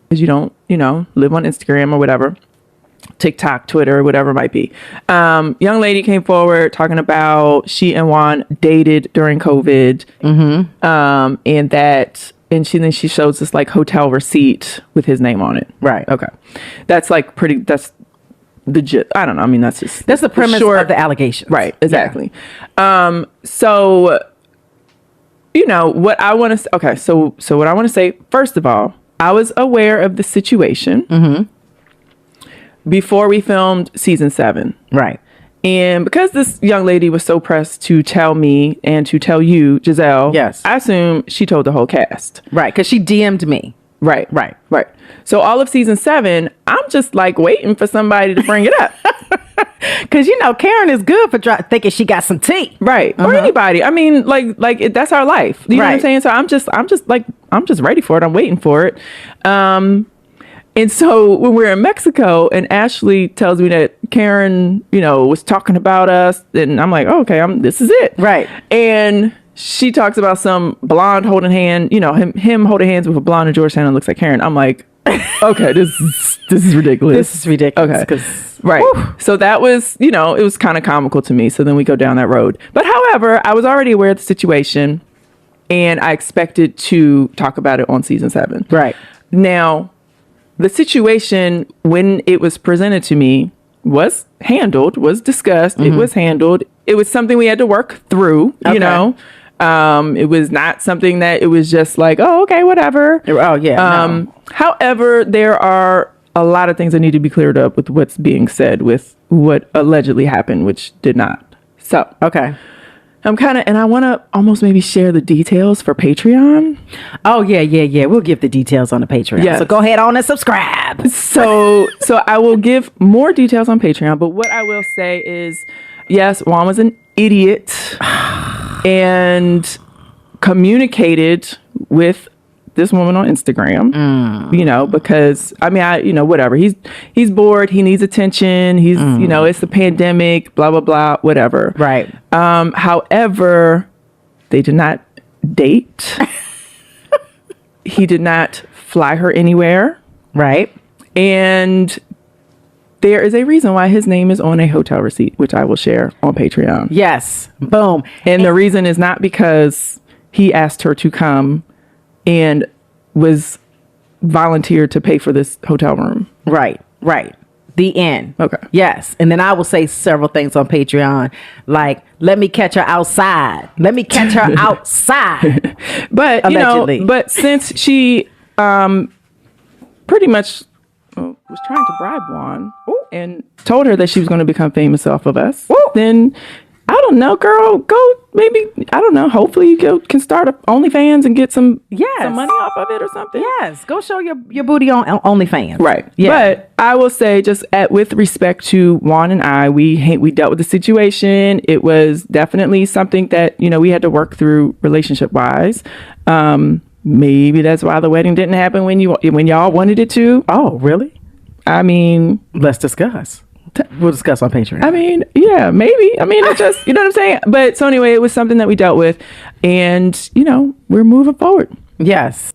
because you don't, live on Instagram or whatever, TikTok, Twitter, whatever it might be. Young lady came forward talking about she and Juan dated during COVID. And then she shows this like hotel receipt with his name on it. Right. Okay. That's like that's legit. I don't know. I mean, that's the premise of the allegation. Right. Exactly. Yeah. So, what I want to, okay. So what I want to say, first of all, I was aware of the situation before we filmed season 7. Right. And because this young lady was so pressed to tell me and to tell you, Giselle, yes, I assume she told the whole cast. Right. Because she DM'd me. Right. So all of season 7, I'm just like waiting for somebody to bring it up. Because, Karen is good for thinking she got some tea. Right. Or anybody. I mean, that's our life. You know what I'm saying? So I'm just ready for it. I'm waiting for it. And so when we're in Mexico and Ashley tells me that Karen, was talking about us, and I'm like, oh, okay, this is it. Right. And she talks about some blonde holding hand, him holding hands with a blonde in Georgetown and looks like Karen. I'm like, okay, this is ridiculous. This is ridiculous. Okay. Right. Whew. So that was, it was kind of comical to me. So then we go down that road. But however, I was already aware of the situation and I expected to talk about it on season 7. Right. Now, the situation when it was presented to me was discussed. It was handled. It was something we had to work through, it was not something that it was just like, oh, okay, whatever. Oh, yeah. No. However, there are a lot of things that need to be cleared up with what's being said with what allegedly happened, which did not. So, okay. and I want to almost maybe share the details for Patreon. Oh, yeah. We'll give the details on the Patreon. Yes. So go ahead on and subscribe. So I will give more details on Patreon. But what I will say is, yes, Juan was an idiot and communicated with this woman on Instagram, because whatever. He's bored. He needs attention. He's, it's the pandemic, blah, blah, blah, whatever. Right. However, they did not date. He did not fly her anywhere. Right. And there is a reason why his name is on a hotel receipt, which I will share on Patreon. Yes. Boom. And the reason is not because he asked her to come and was volunteered to pay for this hotel room. Right. The end. Okay. Yes. And then I will say several things on Patreon, like, let me catch her outside. But, allegedly. But since she pretty much was trying to bribe Juan and told her that she was going to become famous off of us, then I don't know, girl, go maybe, I don't know, hopefully you can start up OnlyFans and get some money off of it or something. Yes, go show your booty on OnlyFans. Right. Yeah. But I will say, just with respect to Juan and I, we dealt with the situation. It was definitely something that, we had to work through relationship wise. Maybe that's why the wedding didn't happen when y'all wanted it to. Oh, really? I mean, let's discuss. We'll discuss on Patreon. I mean, yeah, maybe. I mean, it's just, you know what I'm saying? But so anyway, it was something that we dealt with and, we're moving forward. Yes.